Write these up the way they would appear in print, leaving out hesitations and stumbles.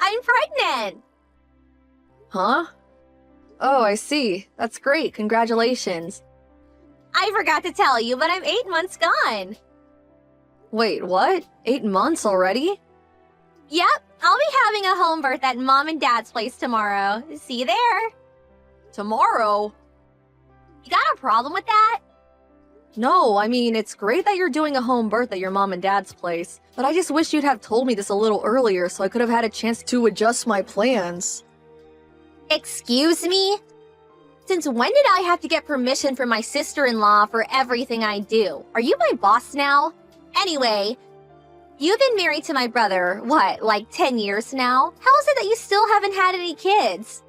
I'm pregnant! Huh? Oh, I see. That's great. Congratulations. I forgot to tell you, but I'm 8 months gone. Wait, what? 8 months already? Yep, I'll be having a home birth at Mom and Dad's place tomorrow. See you there. Tomorrow? You got a problem with that? No, I mean, it's great that you're doing a home birth at your mom and dad's place, but I just wish you'd have told me this a little earlier so I could have had a chance to adjust my plans. Excuse me? Since when did I have to get permission from my sister-in-law for everything I do? Are you my boss now? Anyway, you've been married to my brother, what, like 10 years now? How is it that you still haven't had any kids?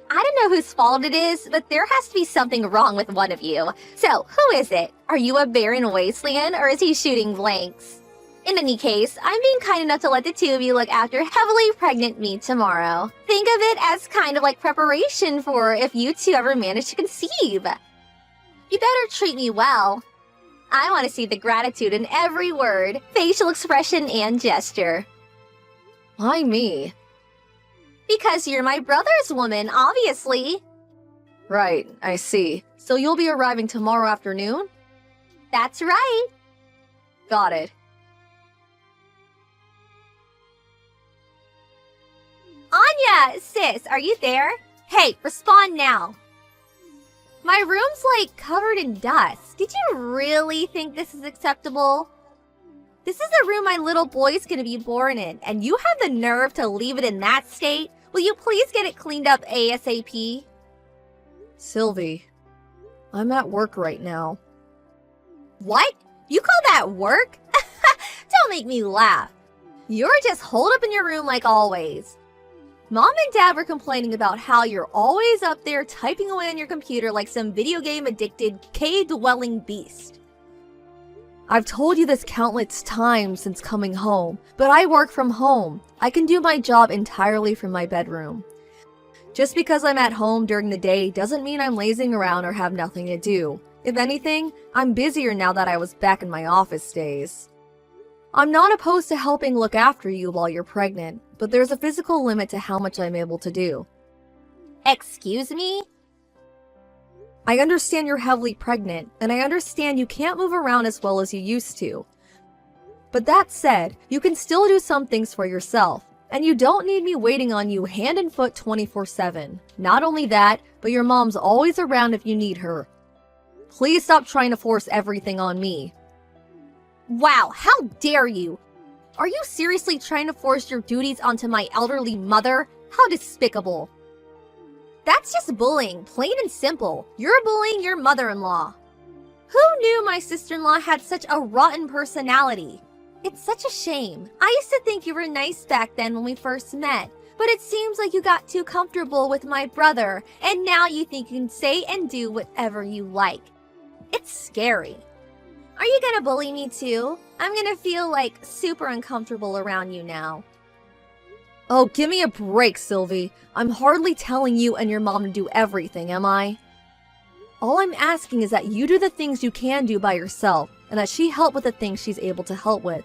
I don't know whose fault it is, but there has to be something wrong with one of you. So, who is it? Are you a barren wasteland, or is he shooting blanks? In any case, I'm being kind enough to let the two of you look after heavily pregnant me tomorrow. Think of it as kind of like preparation for if you two ever manage to conceive. You better treat me well. I want to see the gratitude in every word, facial expression, and gesture. Why me? Because you're my brother's woman, obviously. Right, I see. So you'll be arriving tomorrow afternoon? That's right. Got it. Anya, sis, are you there? Hey, respond now. My room's like covered in dust. Did you really think this is acceptable? This is the room my little boy's gonna be born in, and you have the nerve to leave it in that state? Will you please get it cleaned up ASAP? Sylvie, I'm at work right now. What? You call that work? Don't make me laugh. You're just holed up in your room like always. Mom and Dad were complaining about how you're always up there typing away on your computer like some video game addicted, cave-dwelling beast. I've told you this countless times since coming home, but I work from home. I can do my job entirely from my bedroom. Just because I'm at home during the day doesn't mean I'm lazing around or have nothing to do. If anything, I'm busier now that I was back in my office days. I'm not opposed to helping look after you while you're pregnant, but there's a physical limit to how much I'm able to do. Excuse me? I understand you're heavily pregnant, and I understand you can't move around as well as you used to. But that said, you can still do some things for yourself, and you don't need me waiting on you hand and foot 24/7. Not only that, but your mom's always around if you need her. Please stop trying to force everything on me. Wow, how dare you! Are you seriously trying to force your duties onto my elderly mother? How despicable! That's just bullying, plain and simple. You're bullying your mother-in-law. Who knew my sister-in-law had such a rotten personality? It's such a shame. I used to think you were nice back then when we first met, but it seems like you got too comfortable with my brother, and now you think you can say and do whatever you like. It's scary. Are you gonna bully me too? I'm gonna feel like super uncomfortable around you now. Oh, give me a break, Sylvie. I'm hardly telling you and your mom to do everything, am I? All I'm asking is that you do the things you can do by yourself, and that she help with the things she's able to help with.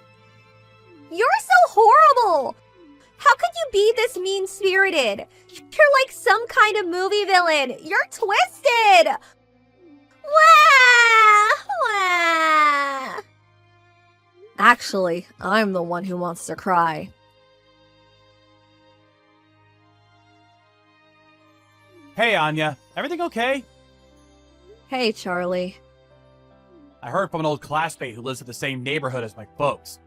You're so horrible! How could you be this mean-spirited? You're like some kind of movie villain. You're twisted! Wah! Wah! Actually, I'm the one who wants to cry. Hey, Anya. Everything okay? Hey, Charlie. I heard from an old classmate who lives in the same neighborhood as my folks.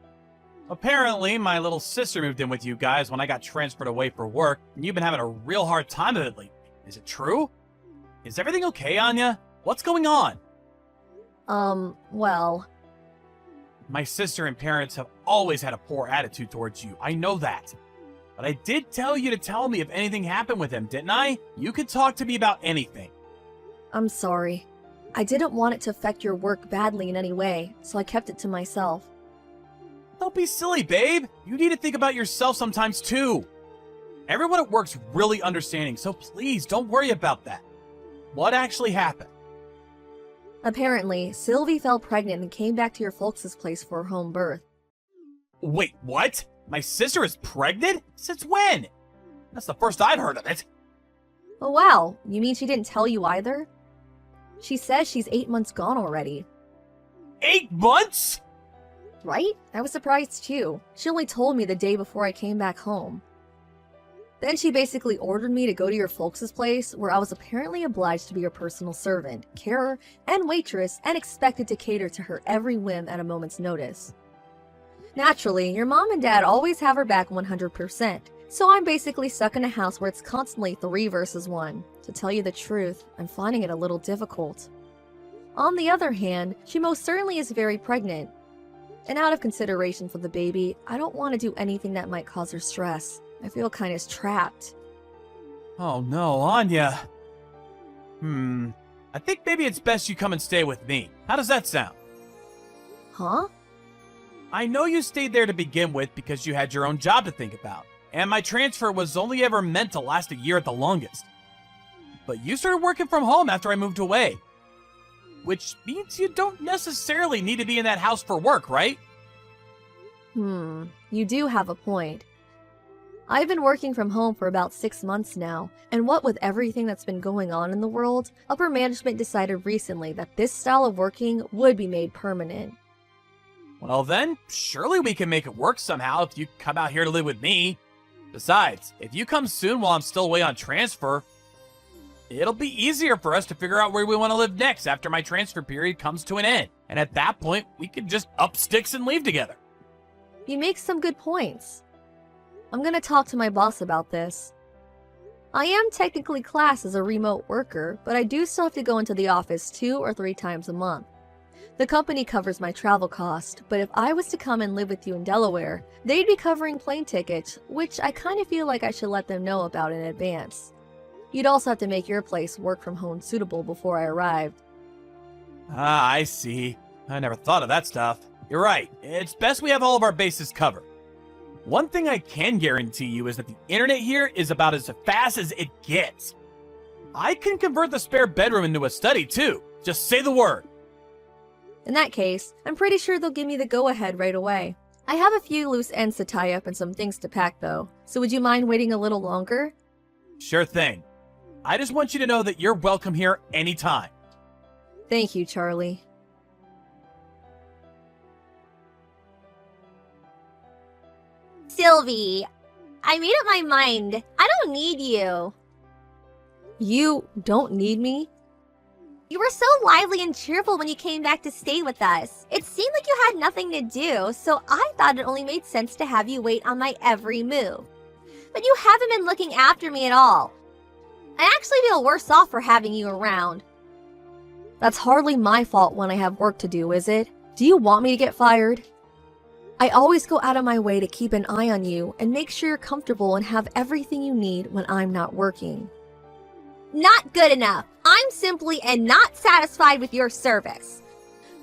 Apparently, my little sister moved in with you guys when I got transferred away for work, and you've been having a real hard time of it lately. Is it true? Is everything okay, Anya? What's going on? Well... My sister and parents have always had a poor attitude towards you. I know that. But I did tell you to tell me if anything happened with him, didn't I? You could talk to me about anything. I'm sorry. I didn't want it to affect your work badly in any way, so I kept it to myself. Don't be silly, babe. You need to think about yourself sometimes, too. Everyone at work's really understanding, so please don't worry about that. What actually happened? Apparently, Sylvie fell pregnant and came back to your folks' place for her home birth. Wait, what? My sister is pregnant? Since when? That's the first I've heard of it. Oh wow, you mean she didn't tell you either? She says she's 8 months gone already. 8 months? Right? I was surprised too. She only told me the day before I came back home. Then she basically ordered me to go to your folks' place, where I was apparently obliged to be her personal servant, carer, and waitress, and expected to cater to her every whim at a moment's notice. Naturally, your mom and dad always have her back 100%, so I'm basically stuck in a house where it's constantly 3 versus 1. To tell you the truth, I'm finding it a little difficult. On the other hand, she most certainly is very pregnant. And out of consideration for the baby, I don't want to do anything that might cause her stress. I feel kind of trapped. Oh no, Anya. I think maybe it's best you come and stay with me. How does that sound? Huh? I know you stayed there to begin with because you had your own job to think about, and my transfer was only ever meant to last a year at the longest. But you started working from home after I moved away. Which means you don't necessarily need to be in that house for work, right? You do have a point. I've been working from home for about 6 months now, and what with everything that's been going on in the world, upper management decided recently that this style of working would be made permanent. Well then, surely we can make it work somehow if you come out here to live with me. Besides, if you come soon while I'm still away on transfer, it'll be easier for us to figure out where we want to live next after my transfer period comes to an end. And at that point, we can just up sticks and leave together. You make some good points. I'm gonna talk to my boss about this. I am technically classed as a remote worker, but I do still have to go into the office 2 or 3 times a month. The company covers my travel cost, but if I was to come and live with you in Delaware, they'd be covering plane tickets, which I kind of feel like I should let them know about in advance. You'd also have to make your place work from home suitable before I arrived. Ah, I see. I never thought of that stuff. You're right. It's best we have all of our bases covered. One thing I can guarantee you is that the internet here is about as fast as it gets. I can convert the spare bedroom into a study too. Just say the word. In that case, I'm pretty sure they'll give me the go-ahead right away. I have a few loose ends to tie up and some things to pack though, so would you mind waiting a little longer? Sure thing. I just want you to know that you're welcome here anytime. Thank you, Charlie. Sylvie, I made up my mind. I don't need you. You don't need me? You were so lively and cheerful when you came back to stay with us. It seemed like you had nothing to do, so I thought it only made sense to have you wait on my every move. But you haven't been looking after me at all. I actually feel worse off for having you around. That's hardly my fault when I have work to do, is it? Do you want me to get fired? I always go out of my way to keep an eye on you and make sure you're comfortable and have everything you need when I'm not working. Not good enough. I'm simply and not satisfied with your service.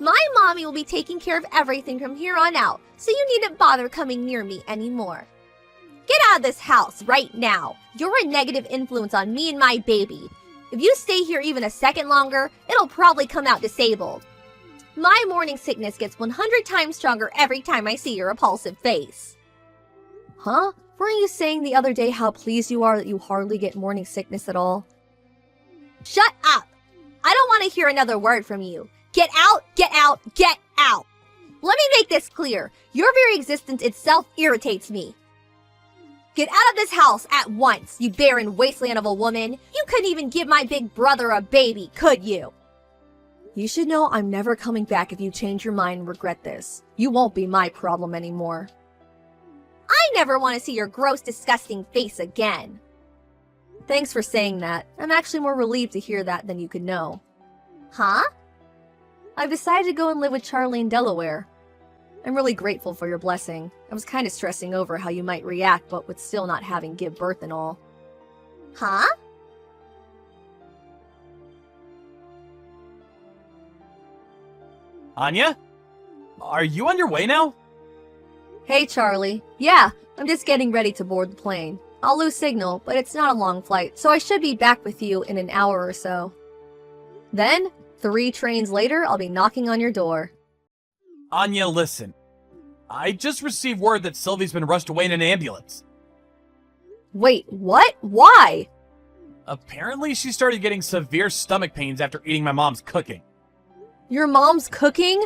My mommy will be taking care of everything from here on out, so you needn't bother coming near me anymore. Get out of this house right now. You're a negative influence on me and my baby. If you stay here even a second longer, it'll probably come out disabled. My morning sickness gets 100 times stronger every time I see your repulsive face. Huh? Weren't you saying the other day how pleased you are that you hardly get morning sickness at all? Shut up! I don't want to hear another word from you. Get out, get out, get out! Let me make this clear. Your very existence itself irritates me. Get out of this house at once, you barren wasteland of a woman. You couldn't even give my big brother a baby, could you? You should know I'm never coming back if you change your mind and regret this. You won't be my problem anymore. I never want to see your gross, disgusting face again. Thanks for saying that. I'm actually more relieved to hear that than you could know. Huh? I've decided to go and live with Charlie in Delaware. I'm really grateful for your blessing. I was kind of stressing over how you might react, but with still not having give birth and all. Huh? Anya? Are you on your way now? Hey, Charlie. Yeah, I'm just getting ready to board the plane. I'll lose signal, but it's not a long flight, so I should be back with you in an hour or so. Then, 3 trains later, I'll be knocking on your door. Anya, listen. I just received word that Sylvie's been rushed away in an ambulance. Wait, what? Why? Apparently, she started getting severe stomach pains after eating my mom's cooking. Your mom's cooking?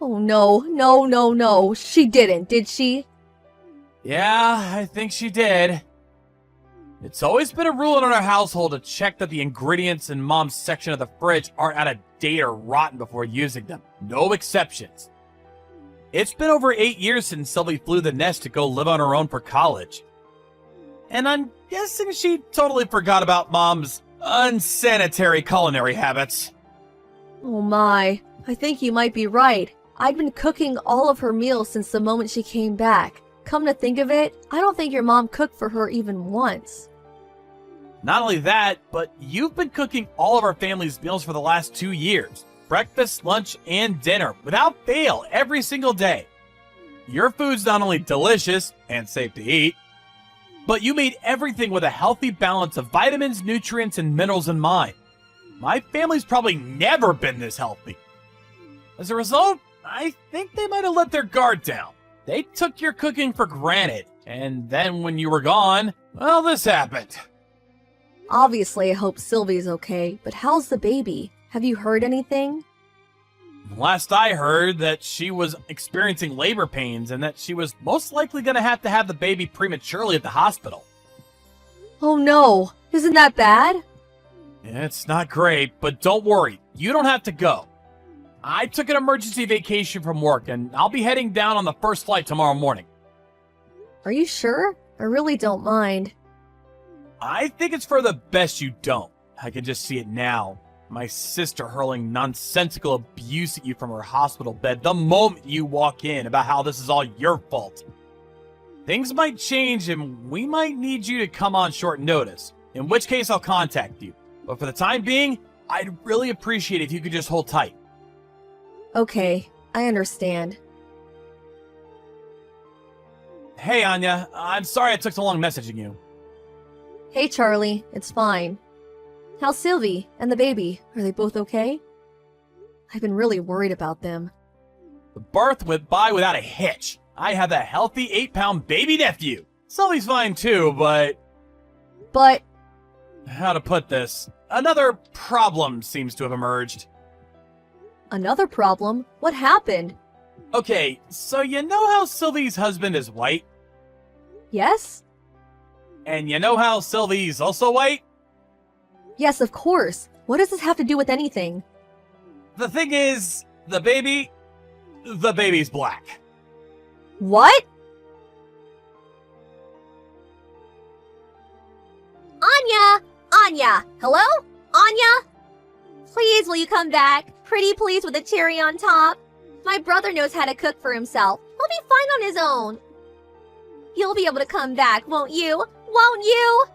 Oh no. She didn't, did she? Yeah, I think she did. It's always been a rule in our household to check that the ingredients in Mom's section of the fridge aren't out of date or rotten before using them. No exceptions. It's been over 8 years since Sylvie flew the nest to go live on her own for college. And I'm guessing she totally forgot about Mom's unsanitary culinary habits. Oh my, I think you might be right. I'd been cooking all of her meals since the moment she came back. Come to think of it, I don't think your mom cooked for her even once. Not only that, but you've been cooking all of our family's meals for the last 2 years. Breakfast, lunch, and dinner, without fail, every single day. Your food's not only delicious and safe to eat, but you made everything with a healthy balance of vitamins, nutrients, and minerals in mind. My family's probably never been this healthy. As a result, I think they might have let their guard down. They took your cooking for granted, and then when you were gone, well, this happened. Obviously, I hope Sylvie's okay, but how's the baby? Have you heard anything? Last I heard that she was experiencing labor pains and that she was most likely going to have the baby prematurely at the hospital. Oh no, isn't that bad? It's not great, but don't worry, you don't have to go. I took an emergency vacation from work and I'll be heading down on the first flight tomorrow morning. Are you sure? I really don't mind. I think it's for the best you don't. I can just see it now. My sister hurling nonsensical abuse at you from her hospital bed the moment you walk in about how this is all your fault. Things might change and we might need you to come on short notice, in which case I'll contact you. But for the time being, I'd really appreciate it if you could just hold tight. Okay, I understand. Hey Anya, I'm sorry it took so long messaging you. Hey Charlie, it's fine. How's Sylvie and the baby? Are they both okay? I've been really worried about them. The birth went by without a hitch. I have a healthy 8-pound baby nephew. Sully's fine too, but how to put this? Another problem seems to have emerged. Another problem? What happened? Okay, so you know how Sylvie's husband is white? Yes? And you know how Sylvie's also white? Yes, of course. What does this have to do with anything? The thing is, the baby's black. What? Anya! Hello? Anya? Please, will you come back? Pretty please with a cherry on top. My brother knows how to cook for himself. He'll be fine on his own. You'll be able to come back, won't you? Won't you?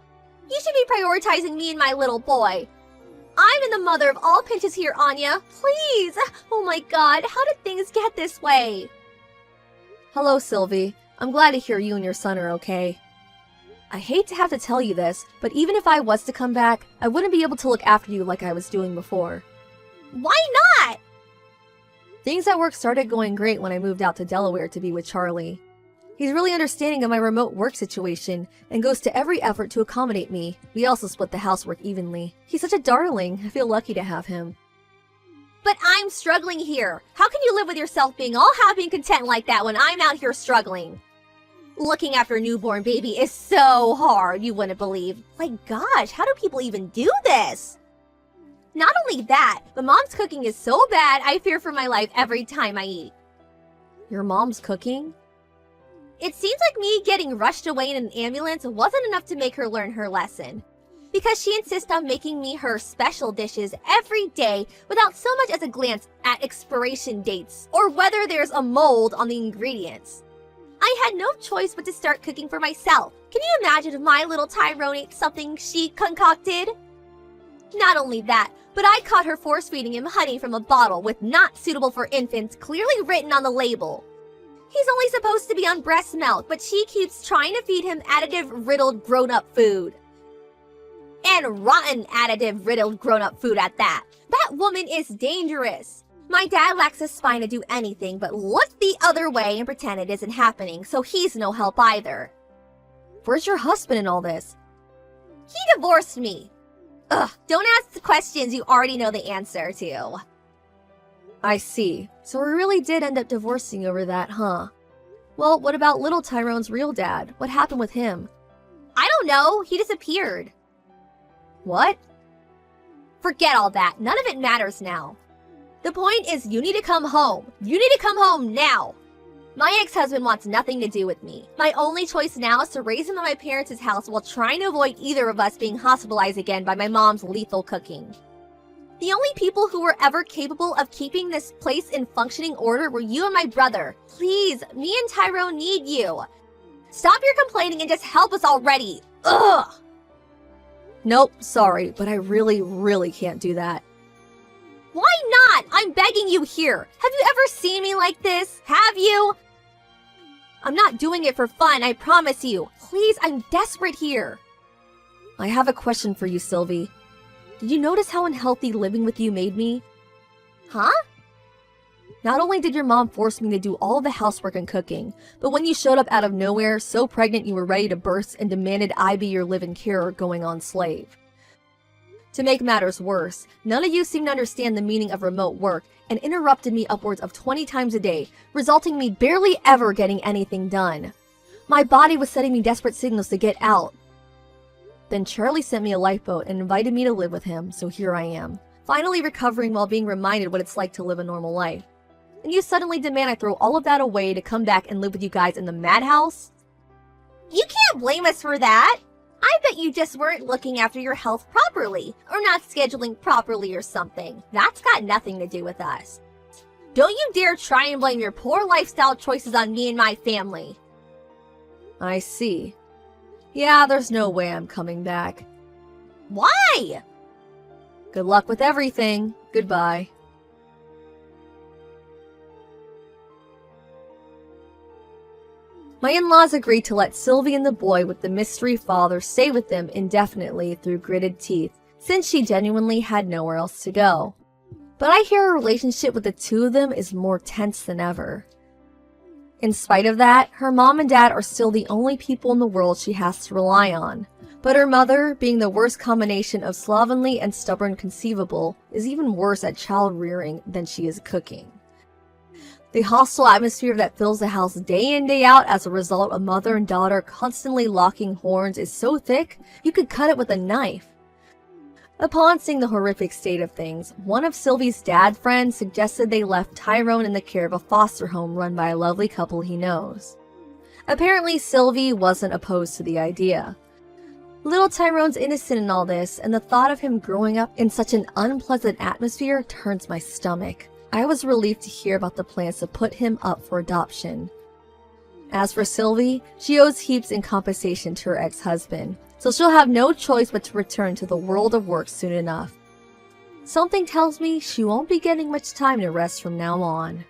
You should be prioritizing me and my little boy. I'm in the mother of all pinches here, Anya. Please! Oh my god, how did things get this way? Hello, Sylvie. I'm glad to hear you and your son are okay. I hate to have to tell you this, but even if I was to come back, I wouldn't be able to look after you like I was doing before. Why not? Things at work started going great when I moved out to Delaware to be with Charlie. He's really understanding of my remote work situation and goes to every effort to accommodate me. We also split the housework evenly. He's such a darling. I feel lucky to have him. But I'm struggling here. How can you live with yourself being all happy and content like that when I'm out here struggling? Looking after a newborn baby is so hard, you wouldn't believe. Like, gosh, how do people even do this? Not only that, but Mom's cooking is so bad, I fear for my life every time I eat. Your mom's cooking? It seems like me getting rushed away in an ambulance wasn't enough to make her learn her lesson. Because she insists on making me her special dishes every day without so much as a glance at expiration dates or whether there's a mold on the ingredients. I had no choice but to start cooking for myself. Can you imagine if my little Tyrone ate something she concocted? Not only that, but I caught her force-feeding him honey from a bottle with "not suitable for infants" clearly written on the label. He's only supposed to be on breast milk, but she keeps trying to feed him additive-riddled grown-up food. And rotten additive-riddled grown-up food at that. That woman is dangerous. My dad lacks the spine to do anything but look the other way and pretend it isn't happening, so he's no help either. Where's your husband in all this? He divorced me. Ugh, don't ask the questions you already know the answer to. I see. So we really did end up divorcing over that, huh? Well, what about little Tyrone's real dad? What happened with him? I don't know. He disappeared. What? Forget all that. None of it matters now. The point is you need to come home. You need to come home now. My ex-husband wants nothing to do with me. My only choice now is to raise him at my parents' house while trying to avoid either of us being hospitalized again by my mom's lethal cooking. The only people who were ever capable of keeping this place in functioning order were you and my brother. Please, me and Tyrone need you. Stop your complaining and just help us already. Ugh! Nope, sorry, but I really can't do that. Why not? I'm begging you here. Have you ever seen me like this? Have you? I'm not doing it for fun, I promise you. Please, I'm desperate here. I have a question for you, Sylvie. Did you notice how unhealthy living with you made me? Huh? Not only did your mom force me to do all the housework and cooking, but when you showed up out of nowhere, so pregnant you were ready to burst and demanded I be your live-in carer going on slave. To make matters worse, none of you seemed to understand the meaning of remote work and interrupted me upwards of 20 times a day, resulting in me barely ever getting anything done. My body was sending me desperate signals to get out. Then Charlie sent me a lifeboat and invited me to live with him, so here I am, finally recovering while being reminded what it's like to live a normal life. And you suddenly demand I throw all of that away to come back and live with you guys in the madhouse? You can't blame us for that. I bet you just weren't looking after your health properly, or not scheduling properly or something. That's got nothing to do with us. Don't you dare try and blame your poor lifestyle choices on me and my family. I see. Yeah, there's no way I'm coming back. Why? Good luck with everything. Goodbye. My in-laws agreed to let Sylvie and the boy with the mystery father stay with them indefinitely through gritted teeth, since she genuinely had nowhere else to go. But I hear her relationship with the two of them is more tense than ever. In spite of that, her mom and dad are still the only people in the world she has to rely on. But her mother, being the worst combination of slovenly and stubborn conceivable, is even worse at child rearing than she is cooking. The hostile atmosphere that fills the house day in day out as a result of mother and daughter constantly locking horns is so thick, you could cut it with a knife. Upon seeing the horrific state of things, one of Sylvie's dad friends suggested they left Tyrone in the care of a foster home run by a lovely couple he knows. Apparently, Sylvie wasn't opposed to the idea. Little Tyrone's innocent in all this, and the thought of him growing up in such an unpleasant atmosphere turns my stomach. I was relieved to hear about the plans to put him up for adoption. As for Sylvie, she owes heaps in compensation to her ex-husband, so she'll have no choice but to return to the world of work soon enough. Something tells me she won't be getting much time to rest from now on.